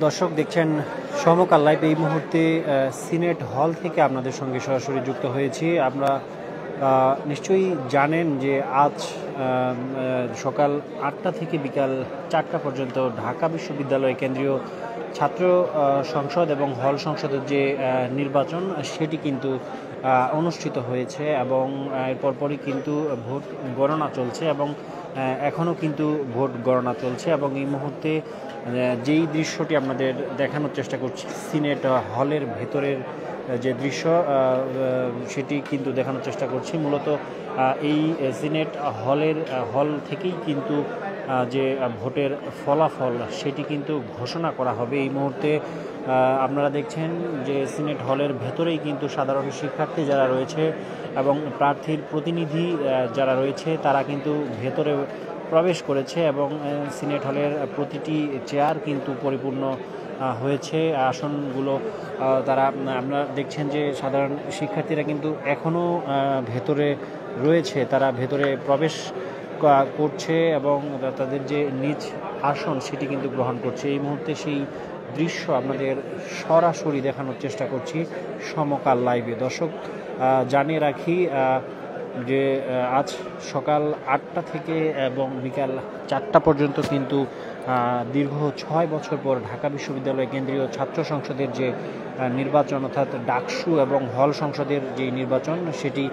দর্শক দেখছেন সমকাল লাইভ। এই মুহূর্তে সিনেট হল থেকে আপনাদের সঙ্গে সরাসরি যুক্ত হয়েছি। আমরা নিশ্চয়ই জানেন যে আজ সকাল 8টা থেকে বিকাল 4টা পর্যন্ত ঢাকা বিশ্ববিদ্যালয় কেন্দ্রীয় ছাত্র সংসদ এবং হল সংসদের যে নির্বাচন সেটি কিন্তু অনুষ্ঠিত হয়েছে এবং এরপর পরই কিন্তু ভোট গণনা চলছে এবং এখনও কিন্তু ভোট গণনা চলছে। এবং এই মুহূর্তে যেই দৃশ্যটি আপনাদের দেখানোর চেষ্টা করছি, সিনেট হলের ভেতরের যে দৃশ্য সেটি কিন্তু দেখানোর চেষ্টা করছি। মূলত এই সিনেট হল থেকেই কিন্তু যে ভোটের ফলাফল সেটি কিন্তু ঘোষণা করা হবে। এই মুহূর্তে আপনারা দেখছেন যে সিনেট হলের ভেতরেই কিন্তু সাধারণ শিক্ষার্থী যারা রয়েছে এবং প্রার্থীর প্রতিনিধি যারা রয়েছে তারা কিন্তু ভেতরে প্রবেশ করেছে এবং সিনেট হলের প্রতিটি চেয়ার কিন্তু পরিপূর্ণ হয়েছে। আসনগুলো তারা আপনারা দেখছেন যে সাধারণ শিক্ষার্থীরা কিন্তু এখনও ভেতরে রয়েছে, তারা ভেতরে প্রবেশ করছে এবং তাদের যে নিজ আসন সেটি কিন্তু গ্রহণ করছে। এই মুহূর্তে সেই দৃশ্য আপনাদের সরাসরি দেখানোর চেষ্টা করছি সমকাল লাইভে। দর্শক জানিয়ে রাখি যে আজ সকাল 8টা থেকে এবং বিকাল 4টা পর্যন্ত কিন্তু দীর্ঘ 6 বছর পর ঢাকা বিশ্ববিদ্যালয় কেন্দ্রীয় ছাত্র সংসদের যে নির্বাচন অর্থাৎ ডাকসু এবং হল সংসদের যে নির্বাচন সেটি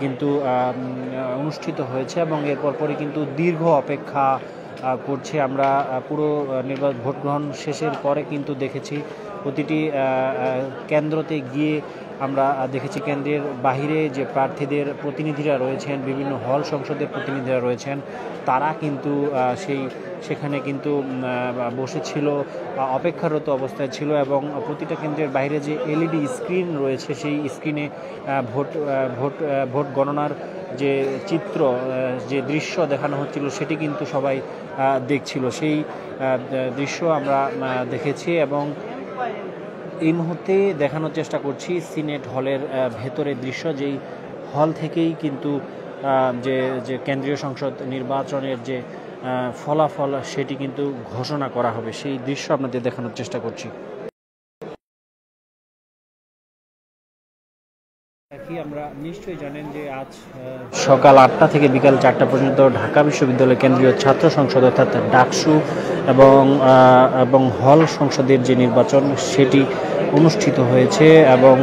কিন্তু অনুষ্ঠিত হয়েছে এবং এরপর পরই কিন্তু দীর্ঘ অপেক্ষা করছে। আমরা পুরো ভোট গ্রহণ শেষের পরে কিন্তু দেখেছি প্রতিটি কেন্দ্রতে গিয়ে আমরা দেখেছি কেন্দ্রের বাহিরে যে প্রার্থীদের প্রতিনিধিরা রয়েছেন, বিভিন্ন হল সংসদের প্রতিনিধিরা রয়েছেন, তারা কিন্তু সেখানে কিন্তু বসেছিল, অপেক্ষারত অবস্থায় ছিল এবং প্রতিটা কেন্দ্রের বাইরে যে এলইডি স্ক্রিন রয়েছে সেই স্ক্রিনে ভোট গণনার যে চিত্র, যে দৃশ্য দেখানো হচ্ছিল সেটি কিন্তু সবাই দেখছিল। সেই দৃশ্য আমরা দেখেছি এবং এই মুহূর্তে দেখানোর চেষ্টা করছি সিনেট হলের ভেতরের দৃশ্য। যেই হল থেকেই কিন্তু যে কেন্দ্রীয় সংসদ নির্বাচনের যে ফলাফল সেটি কিন্তু ঘোষণা করা হবে, সেই দৃশ্য আপনাদের দেখানোর চেষ্টা করছি। আমরা নিশ্চয়ই জানেন যে আজ সকাল 8টা থেকে বিকাল 4টা পর্যন্ত ঢাকা বিশ্ববিদ্যালয় কেন্দ্রীয় ছাত্র সংসদ অর্থাৎ ডাকসু এবং হল সংসদের যে নির্বাচন সেটি অনুষ্ঠিত হয়েছে এবং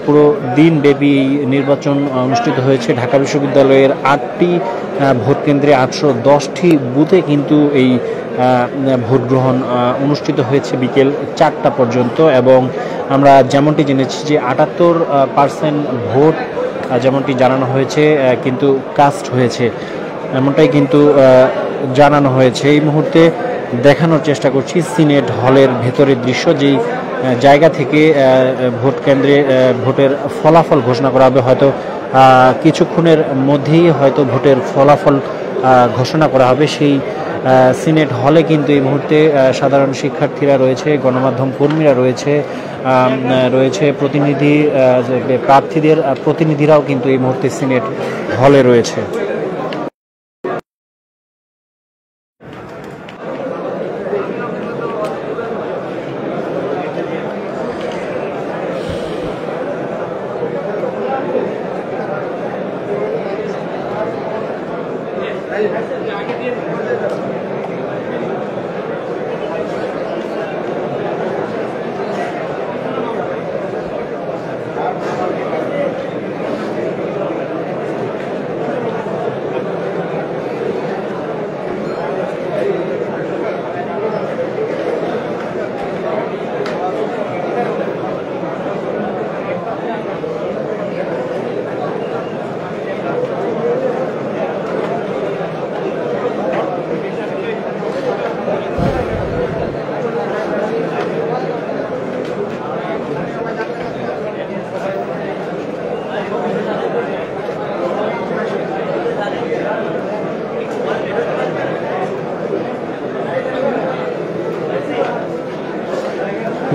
পুরো দিনব্যাপী এই নির্বাচন অনুষ্ঠিত হয়েছে। ঢাকা বিশ্ববিদ্যালয়ের 8টি ভোট কেন্দ্রে 810টি বুথে কিন্তু এই ভোট গ্রহণ অনুষ্ঠিত হয়েছে বিকেল 4টা পর্যন্ত এবং আমরা যেমনটি জেনেছি যে 78% ভোট যেমনটি জানানো হয়েছে কিন্তু কাস্ট হয়েছে, এমনটাই কিন্তু জানানো হয়েছে। এই মুহূর্তে দেখানোর চেষ্টা করছি সিনেট হলের ভেতরের দৃশ্য, যেই জায়গা থেকে ভোট কেন্দ্রে ভোটের ফলাফল ঘোষণা করা হবে। হয়তো কিছুক্ষণের মধ্যেই হয়তো ভোটের ফলাফল ঘোষণা করা হবে। সেই সিনেট হলে কিন্তু এই মুহূর্তে সাধারণ শিক্ষার্থীরা রয়েছে, গণমাধ্যম কর্মীরা রয়েছে প্রার্থীদের প্রতিনিধিরাও কিন্তু এই মুহূর্তে সিনেট হলে রয়েছে।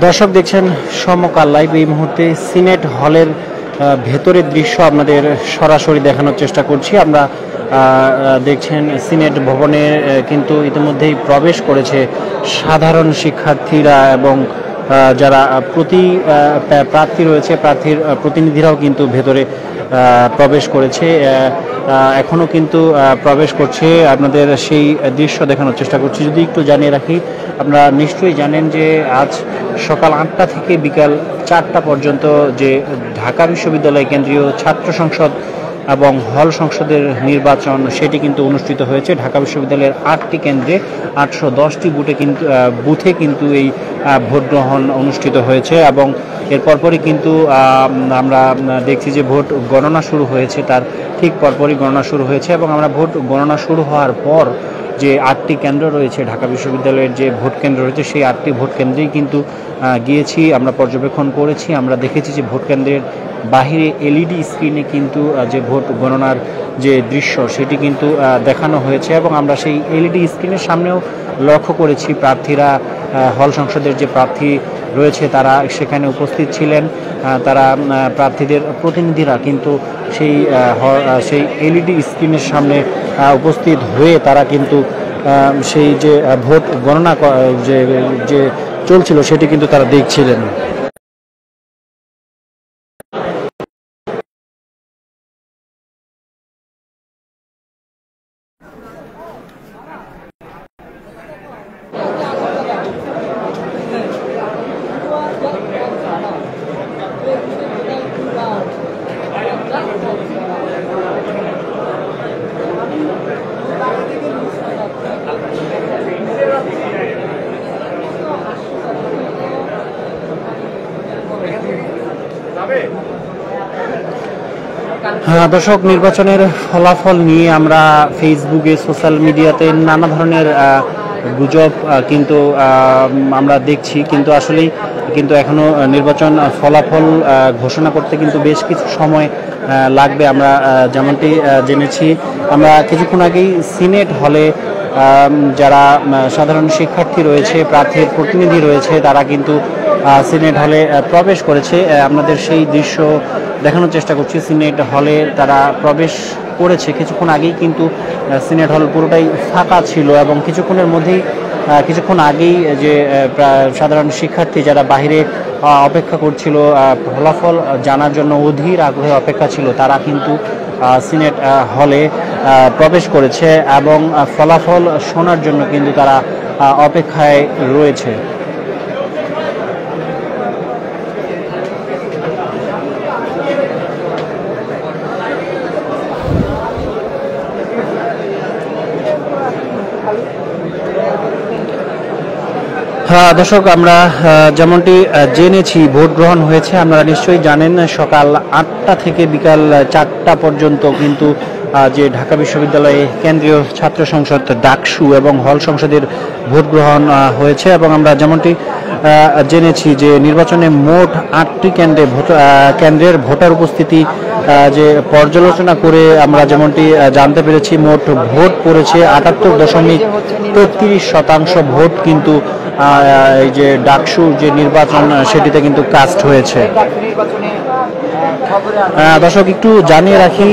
দর্শক দেখছেন সমকাল লাইভ। এই মুহূর্তে সিনেট হলের ভেতরের দৃশ্য আপনাদের সরাসরি দেখানোর চেষ্টা করছি। আমরা দেখছেন সিনেট ভবনে কিন্তু ইতিমধ্যেই প্রবেশ করেছে সাধারণ শিক্ষার্থীরা এবং যারা প্রার্থী রয়েছে, প্রার্থীর প্রতিনিধিরাও কিন্তু ভেতরে প্রবেশ করেছে, এখনও কিন্তু প্রবেশ করছে। আপনাদের সেই দৃশ্য দেখানোর চেষ্টা করছি। যদি একটু জানিয়ে রাখি, আপনারা নিশ্চয়ই জানেন যে আজ সকাল 8টা থেকে বিকাল 4টা পর্যন্ত যে ঢাকা বিশ্ববিদ্যালয় কেন্দ্রীয় ছাত্র সংসদ এবং হল সংসদের নির্বাচন সেটি কিন্তু অনুষ্ঠিত হয়েছে। ঢাকা বিশ্ববিদ্যালয়ের 8টি কেন্দ্রে 810টি বুথে কিন্তু এই ভোট গ্রহণ অনুষ্ঠিত হয়েছে এবং এর পরপরই কিন্তু আমরা দেখছি যে ভোট গণনা শুরু হয়েছে, তার ঠিক পরপরই গণনা শুরু হয়েছে এবং আমরা ভোট গণনা শুরু হওয়ার পর যে 8টি কেন্দ্র রয়েছে, ঢাকা বিশ্ববিদ্যালয়ের যে ভোট কেন্দ্র রয়েছে সেই 8টি ভোট কেন্দ্রেই কিন্তু গিয়েছি, আমরা পর্যবেক্ষণ করেছি। আমরা দেখেছি যে ভোট কেন্দ্রের বাহিরে এলইডি স্ক্রিনে কিন্তু যে ভোট গণনার যে দৃশ্য সেটি কিন্তু দেখানো হয়েছে এবং আমরা সেই এলইডি স্ক্রিনের সামনেও লক্ষ্য করেছি প্রার্থীরা, হল সংসদের যে প্রার্থী রয়েছে তারা সেখানে উপস্থিত ছিলেন। তারা প্রার্থীদের প্রতিনিধিরা কিন্তু সেই এলইডি স্ক্রিনের সামনে উপস্থিত হয়ে তারা কিন্তু সেই যে ভোট গণনা যে চলছিল সেটি কিন্তু তারা দেখছিলেন। দর্শক, নির্বাচনের ফলাফল নিয়ে আমরা ফেসবুকে, সোশ্যাল মিডিয়াতে নানা ধরনের গুজব কিন্তু আমরা দেখছি, কিন্তু আসলেই কিন্তু এখনো নির্বাচন ফলাফল ঘোষণা করতে কিন্তু বেশ কিছু সময় লাগবে। আমরা যেমনটি জেনেছি, আমরা কিছুক্ষণ আগেই সিনেট হলে যারা সাধারণ শিক্ষার্থী রয়েছে, প্রার্থীর প্রতিনিধি রয়েছে, তারা কিন্তু সিনেট হলে প্রবেশ করেছে। আপনাদের সেই দৃশ্য দেখানোর চেষ্টা করছি। সিনেট হলে তারা প্রবেশ করেছে কিছুক্ষণ আগেই, কিন্তু সিনেট হল পুরোটাই ফাঁকা ছিল এবং কিছুক্ষণ আগেই যে সাধারণ শিক্ষার্থী যারা বাহিরে অপেক্ষা করছিল, ফলাফল জানার জন্য অধীর আগ্রহে অপেক্ষা ছিল, তারা কিন্তু সিনেট হলে প্রবেশ করেছে এবং ফলাফল শোনার জন্য কিন্তু তারা অপেক্ষায় রয়েছে। দর্শক, আমরা যেমনটি জেনেছি ভোট গ্রহণ হয়েছে। আপনারা নিশ্চয়ই জানেন সকাল 8টা থেকে বিকাল 4টা পর্যন্ত কিন্তু যে ঢাকা বিশ্ববিদ্যালয়ে কেন্দ্রীয় ছাত্র সংসদ ডাকসু এবং হল সংসদের ভোট গ্রহণ হয়েছে এবং আমরা যেমনটি জেনেছি যে নির্বাচনে মোট 8টি কেন্দ্রের ভোটার উপস্থিতি যে পর্যালোচনা করে আমরা যেমনটি জানতে পেরেছি, মোট ভোট পড়েছে 78.33% ভোট কিন্তু এই যে ডাকসু যে নির্বাচন সেটিতে কিন্তু কাস্ট হয়েছে। দর্শক, একটু জানিয়ে রাখি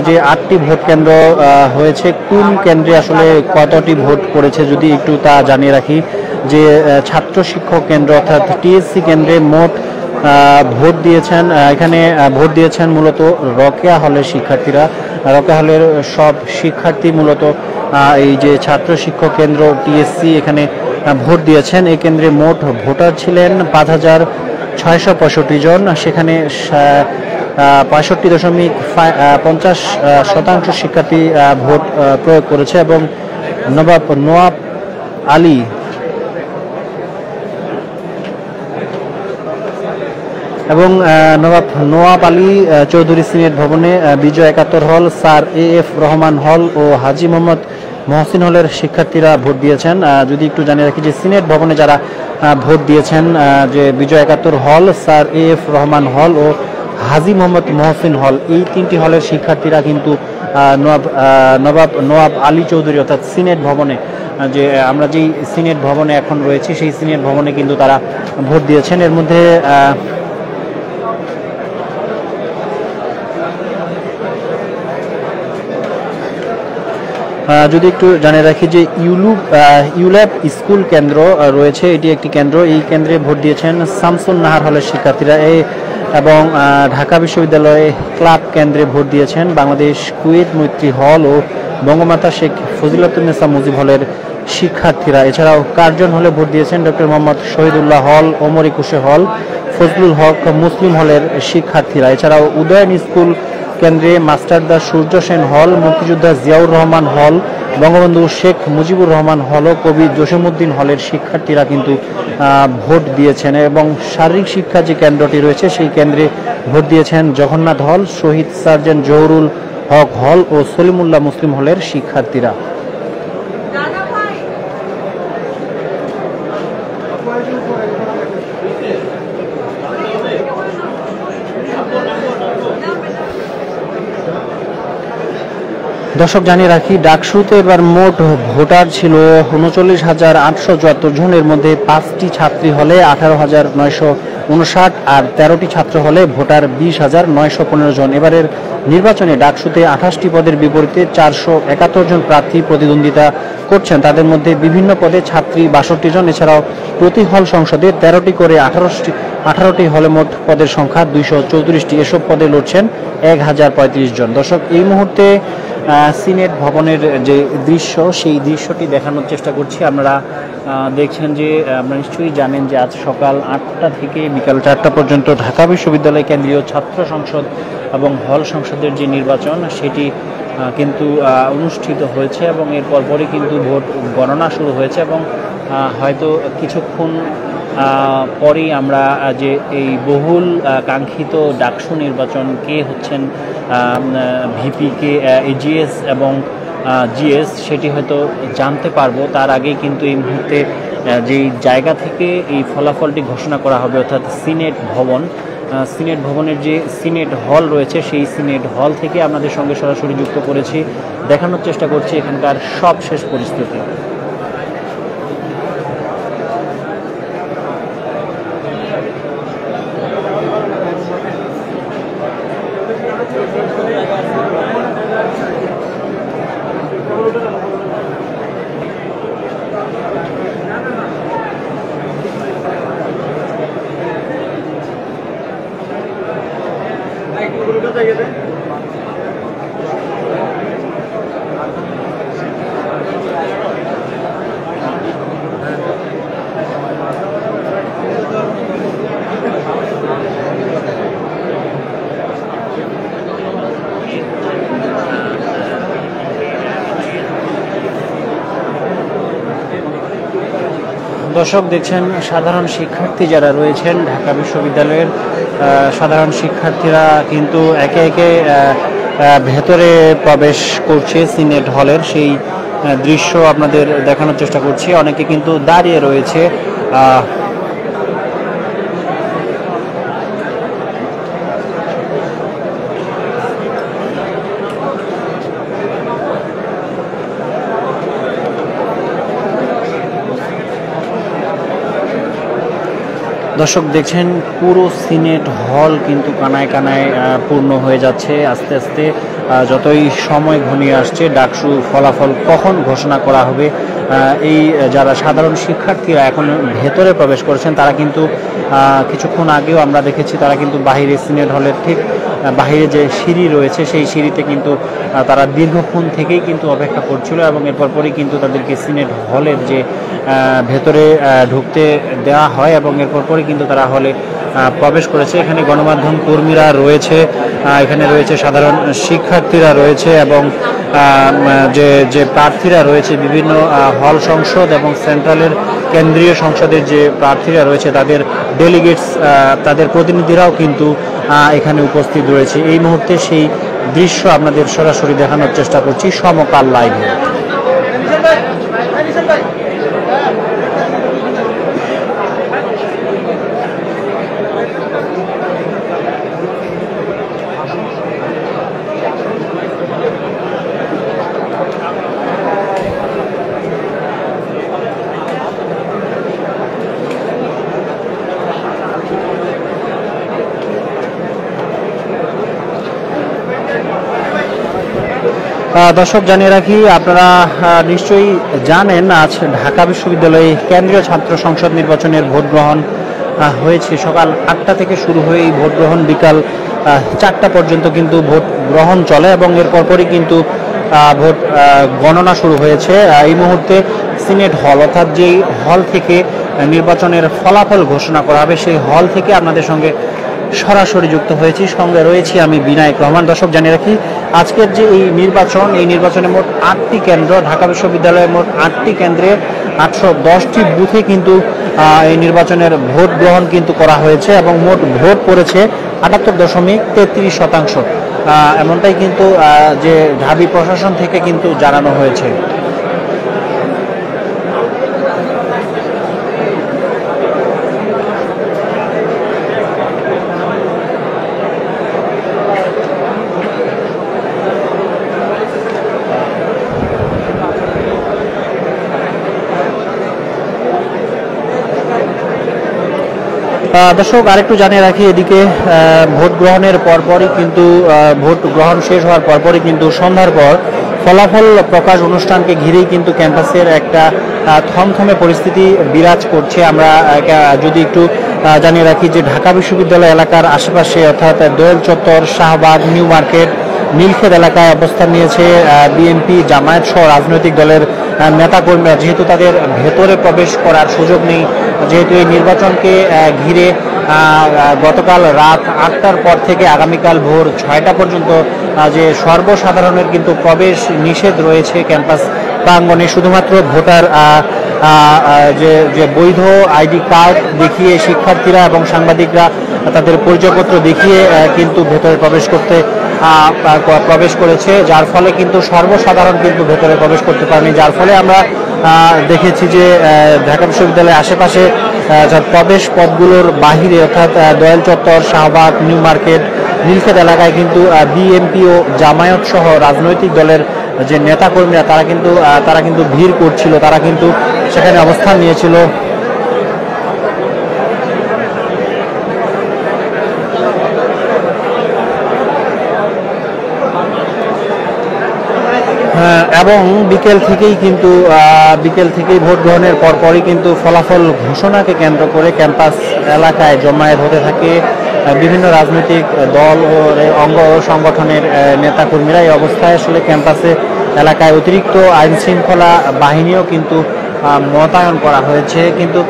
যে 8টি ভোট কেন্দ্র হয়েছে, কোন কেন্দ্রে আসলে কতটি ভোট পড়েছে যদি একটু তা জানিয়ে রাখি। যে ছাত্র শিক্ষক কেন্দ্র অর্থাৎ টিএসসি কেন্দ্রে মোট ভোট দিয়েছেন, এখানে ভোট দিয়েছেন মূলত রকেয়া হলের শিক্ষার্থীরা। রকেয়া হলের সব শিক্ষার্থী মূলত এই যে ছাত্র শিক্ষক কেন্দ্র টিএসসি এখানে ভোট দিয়েছেন। এই কেন্দ্রে মোট ভোটার ছিলেন 5,665 জন। সেখানে 65.50% শিক্ষার্থী ভোট প্রয়োগ করেছে এবং নবাব নোয়াব আলী চৌধুরী সিনেট ভবনে, বিজয় 71 হল, স্যার এএফ রহমান হল ও হাজী মোহাম্মদ মহসিন হলের শিক্ষার্থীরা ভোট দিয়েছেন। যদি একটু জানিয়ে রাখি যে সিনেট ভবনে যারা ভোট দিয়েছেন, যে বিজয় 71 হল, স্যার এএফ রহমান হল ও হাজী মোহাম্মদ মহসিন হল, এই 3টি হলের শিক্ষার্থীরা কিন্তু নবাব আলী চৌধুরী অর্থাৎ সিনেট ভবনে, যে আমরা যেই সিনেট ভবনে এখন রয়েছি সেই সিনেট ভবনে কিন্তু তারা ভোট দিয়েছেন। এর মধ্যে যদি একটু জানিয়ে রাখি যে ইউল্যাব স্কুল কেন্দ্র রয়েছে, এটি একটি কেন্দ্র। এই কেন্দ্রে ভোট দিয়েছেন শামসুন নাহার হলের শিক্ষার্থীরা এবং ঢাকা বিশ্ববিদ্যালয়ে ক্লাব কেন্দ্রে ভোট দিয়েছেন বাংলাদেশ কুয়েত মৈত্রী হল ও বঙ্গমাতা শেখ ফজিলাতুন্নেসা মুজিব হলের শিক্ষার্থীরা। এছাড়াও কার্জন হলে ভোট দিয়েছেন ডক্টর মোহাম্মদ শহীদুল্লাহ হল, ওমর একুশে হল, ফজলুল হক মুসলিম হলের শিক্ষার্থীরা। এছাড়াও উদয়ন স্কুল কেন্দ্রে মাস্টারদা সূর্য সেন হল, মুক্তিযোদ্ধা জিয়াউর রহমান হল, বঙ্গবন্ধু শেখ মুজিবুর রহমান হল ও কবি জসিমউদ্দিন হলের শিক্ষার্থীরা কিন্তু ভোট দিয়েছেন। এবং শারীরিক শিক্ষা যে কেন্দ্রটি রয়েছে সেই কেন্দ্রে ভোট দিয়েছেন জগন্নাথ হল, শহীদ সার্জেন্ট জহুরুল হক হল ও সলিমুল্লাহ মুসলিম হলের শিক্ষার্থীরা। দর্শক জানিয়ে রাখি, ডাকসুতে এবার মোট ভোটার ছিল ৩৯,৮৭৪ জনের মধ্যে ৫টি ছাত্রী হলে ১৮,৯৫৯ আর ১৩টি ছাত্র হলে ভোটার ২০,৯১৫ জন। এবারের নির্বাচনে ডাকসুতে ২৮টি পদের বিপরীতে ৪৭১ জন প্রার্থী প্রতিদ্বন্দ্বিতা করছেন। তাদের মধ্যে বিভিন্ন পদে ছাত্রী ৬২ জন। এছাড়াও প্রতি হল সংসদে ১৩টি করে 18টি হলে মোট পদের সংখ্যা ২34টি। এসব পদে লড়ছেন ১,০৩৫ জন। দর্শক এই মুহূর্তে সিনেট ভবনের যে দৃশ্য সেই দৃশ্যটি দেখানোর চেষ্টা করছি। আপনারা দেখছেন যে আপনারা নিশ্চয়ই জানেন যে আজ সকাল ৮টা থেকে বিকাল ৪টা পর্যন্ত ঢাকা বিশ্ববিদ্যালয় কেন্দ্রীয় ছাত্র সংসদ এবং হল সংসদের যে নির্বাচন সেটি কিন্তু অনুষ্ঠিত হয়েছে এবং এর পরপরই কিন্তু ভোট গণনা শুরু হয়েছে এবং হয়তো কিছুক্ষণ পরেই আমরা যে এই বহুল কাঙ্ক্ষিত ডাকসু নির্বাচন কে হচ্ছেন ভিপি, কে এজিএস এবং জিএস সেটি হয়তো জানতে পারবো। তার আগেই কিন্তু এই মুহূর্তে যেই জায়গা থেকে এই ফলাফলটি ঘোষণা করা হবে অর্থাৎ সিনেট ভবনের যে সিনেট হল রয়েছে সেই সিনেট হল থেকে আপনাদের সঙ্গে সরাসরি যুক্ত করেছি, দেখানোর চেষ্টা করছি এখানকার সবশেষ পরিস্থিতি। দর্শক দেখছেন সাধারণ শিক্ষার্থী যারা রয়েছেন ঢাকা বিশ্ববিদ্যালয়ের সাধারণ শিক্ষার্থীরা কিন্তু একে একে ভেতরে প্রবেশ করছে সিনেট হলের, সেই দৃশ্য আপনাদের দেখানোর চেষ্টা করছি। অনেকে কিন্তু দাঁড়িয়ে রয়েছে। দর্শক দেখছেন পুরো সিনেট হল কিন্তু কানায় কানায় পূর্ণ হয়ে যাচ্ছে আস্তে আস্তে। যতই সময় ঘনিয়ে আসছে ডাকসু ফলাফল কখন ঘোষণা করা হবে, এই যারা সাধারণ শিক্ষার্থীরা এখন ভেতরে প্রবেশ করেছেন তারা কিন্তু কিছুক্ষণ আগেও আমরা দেখেছি তারা কিন্তু বাহিরে সিনেট হলের ঠিক বাহিরে যে সিঁড়ি রয়েছে সেই সিঁড়িতে কিন্তু তারা দীর্ঘক্ষণ থেকেই কিন্তু অপেক্ষা করছিল এবং এরপর পরই কিন্তু তাদেরকে সিনেট হলের যে ভেতরে ঢুকতে দেওয়া হয় এবং এরপর পরই কিন্তু তারা হলে প্রবেশ করেছে। এখানে গণমাধ্যম কর্মীরা রয়েছে, এখানে রয়েছে সাধারণ শিক্ষার্থীরা রয়েছে এবং যে প্রার্থীরা রয়েছে বিভিন্ন হল সংসদ এবং সেন্ট্রালের কেন্দ্রীয় সংসদের যে প্রার্থীরা রয়েছে তাদের ডেলিগেটস, তাদের প্রতিনিধিরাও কিন্তু এখানে উপস্থিত রয়েছে। এই মুহূর্তে সেই দৃশ্য আপনাদের সরাসরি দেখানোর চেষ্টা করছি সমকাল লাইভে। দর্শক জানিয়ে রাখি, আপনারা নিশ্চয়ই জানেন আজ ঢাকা বিশ্ববিদ্যালয়ে কেন্দ্রীয় ছাত্র সংসদ নির্বাচনের ভোট গ্রহণ হয়েছে। সকাল 8টা থেকে শুরু হয়ে এই ভোট গ্রহণ বিকাল 4টা পর্যন্ত কিন্তু ভোট গ্রহণ চলে এবং এর পরপরই কিন্তু ভোট গণনা শুরু হয়েছে। এই মুহূর্তে সিনেট হল, অর্থাৎ যেই হল থেকে নির্বাচনের ফলাফল ঘোষণা করা হবে সেই হল থেকে আপনাদের সঙ্গে সরাসরি যুক্ত হয়েছি। সঙ্গে রয়েছি আমি বিনায়ক রহমান। দর্শক জানিয়ে রাখি, আজকের যে এই নির্বাচনে মোট 8টি কেন্দ্র, ঢাকা বিশ্ববিদ্যালয়ের মোট 8টি কেন্দ্রে 810টি বুথে কিন্তু এই নির্বাচনের ভোট গ্রহণ কিন্তু করা হয়েছে এবং মোট ভোট পড়েছে 78.33%। এমনটাই কিন্তু যে ঢাবি প্রশাসন থেকে কিন্তু জানানো হয়েছে। দর্শক আরেকটু জানিয়ে রাখি, এদিকে ভোট গ্রহণের পরপরই কিন্তু ভোট গ্রহণ শেষ হওয়ার পরপরই কিন্তু সন্ধ্যার পর ফলাফল প্রকাশ অনুষ্ঠানকে ঘিরেই কিন্তু ক্যাম্পাসের একটা থমথমে পরিস্থিতি বিরাজ করছে। আমরা যদি একটু জানিয়ে রাখি যে ঢাকা বিশ্ববিদ্যালয় এলাকার আশেপাশে অর্থাৎ দোয়েল চত্বর, শাহবাগ, নিউ মার্কেট, নীলক্ষেত এলাকায় অবস্থান নিয়েছে বিএনপি, জামায়াত সহ রাজনৈতিক দলের নেতাকর্মীরা। যেহেতু তাদের ভেতরে প্রবেশ করার সুযোগ নেই, যেহেতু এই নির্বাচনকে ঘিরে গতকাল রাত 8টার পর থেকে আগামীকাল ভোর 6টা পর্যন্ত যে সর্বসাধারণের কিন্তু প্রবেশ নিষেধ রয়েছে ক্যাম্পাস প্রাঙ্গণে। শুধুমাত্র ভোটার যে বৈধ আইডি কার্ড দেখিয়ে শিক্ষার্থীরা এবং সাংবাদিকরা তাদের পরিচয়পত্র দেখিয়ে কিন্তু ভেতরে প্রবেশ করেছে, যার ফলে কিন্তু সর্বসাধারণ কিন্তু ভেতরে প্রবেশ করতে পারেনি। যার ফলে আমরা দেখেছি যে ঢাকা বিশ্ববিদ্যালয়ের আশেপাশে প্রবেশ পথগুলোর বাহিরে অর্থাৎ দয়াল চত্বর, শাহবাগ, নিউ মার্কেট, নীলক্ষেত এলাকায় কিন্তু বিএনপি ও জামায়াত সহ রাজনৈতিক দলের যে নেতাকর্মীরা তারা কিন্তু ভিড় করছিল, তারা কিন্তু সেখানে অবস্থান নিয়েছিল। এবং বিকেল থেকেই ভোট গ্রহণের পরপরই কিন্তু ফলাফল ঘোষণাকে কেন্দ্র করে ক্যাম্পাস এলাকায় জমায়েত হতে থাকে বিভিন্ন রাজনৈতিক দল ও অঙ্গ সংগঠনের নেতাকর্মীরা। এই অবস্থায় আসলে ক্যাম্পাসে এলাকায় অতিরিক্ত আইন শৃঙ্খলা বাহিনীও কিন্তু মোতায়েন করা হয়েছে। কিন্তু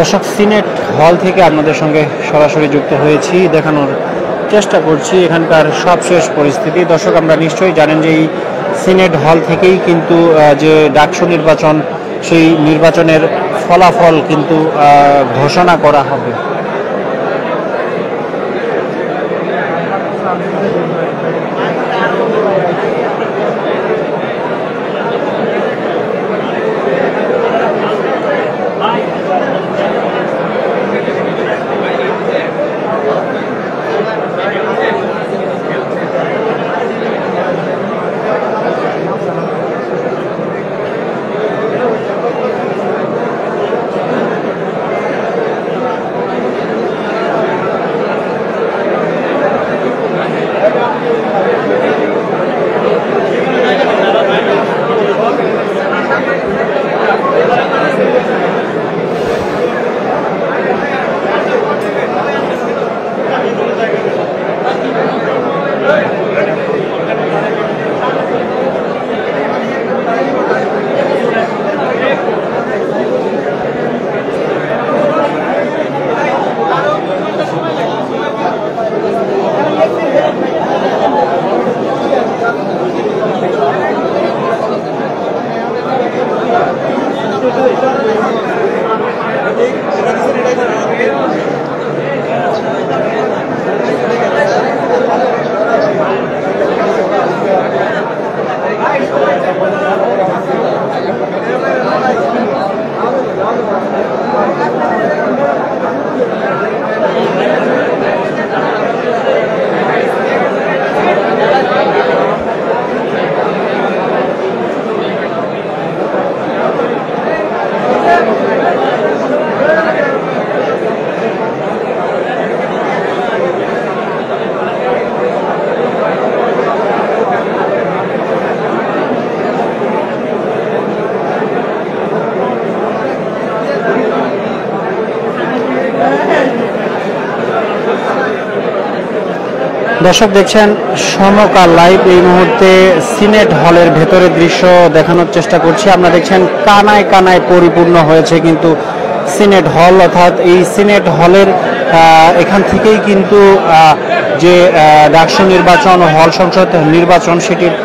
দর্শক, সিনেট হল থেকে আপনাদের সঙ্গে সরাসরি যুক্ত হয়েছি, দেখানোর চেষ্টা করছি এখানকার সবশেষ পরিস্থিতি। দর্শক, আমরা নিশ্চয়ই জানেন যে এই সিনেট হল থেকেই কিন্তু যে ডাকসু নির্বাচন, সেই নির্বাচনের ফলাফল কিন্তু ঘোষণা করা হবে। দর্শক দেখছেন সমকাল লাইভ। এই মুহূর্তে সিনেট হলের ভেতরের দৃশ্য দেখানোর চেষ্টা করছি। আপনারা দেখছেন কানায় কানায় পরিপূর্ণ হয়েছে কিন্তু সিনেট হল, অর্থাৎ এই সিনেট হলের এখান থেকেই কিন্তু যে ডাকসু নির্বাচন, হল সংসদ নির্বাচন সেটির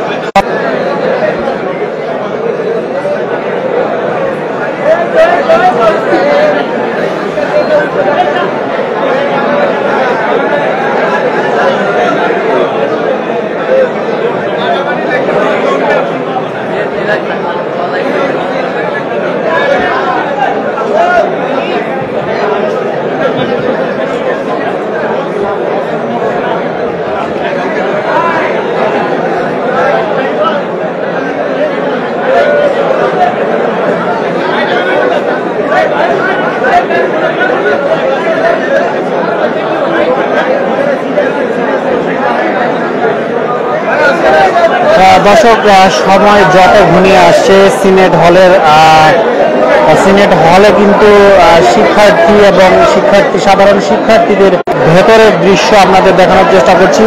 দর্শক সময় যত ঘনিয়ে আসছে সিনেট হলে কিন্তু শিক্ষার্থী এবং সাধারণ শিক্ষার্থীদের ভেতরের দৃশ্য আপনাদের দেখানোর চেষ্টা করছি।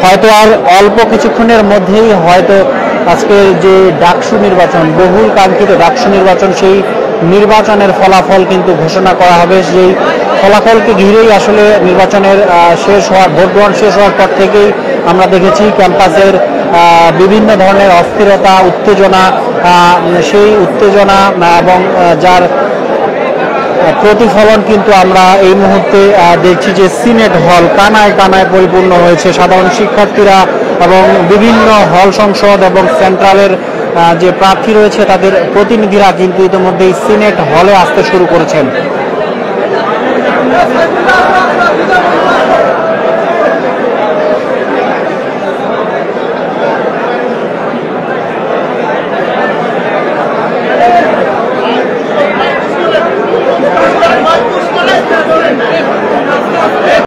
হয়তো আর অল্প কিছুক্ষণের মধ্যেই হয়তো আজকে যে ডাকসু নির্বাচন, বহুল কাঙ্ক্ষিত ডাকসু নির্বাচন, সেই নির্বাচনের ফলাফল কিন্তু ঘোষণা করা হবে। সেই ফলাফলকে ঘিরেই আসলে নির্বাচনের ভোট গ্রহণ শেষ হওয়ার পর থেকেই আমরা দেখেছি ক্যাম্পাসের বিভিন্ন ধরনের অস্থিরতা, উত্তেজনা, সেই উত্তেজনা এবং যার প্রতিফলন কিন্তু আমরা এই মুহূর্তে দেখছি যে সিনেট হল কানায় কানায় পরিপূর্ণ হয়েছে। সাধারণ শিক্ষার্থীরা এবং বিভিন্ন হল সংসদ এবং সেন্ট্রালের যে প্রার্থী রয়েছে তাদের প্রতিনিধিরা কিন্তু ইতিমধ্যেই সিনেট হলে আসতে শুরু করেছেন।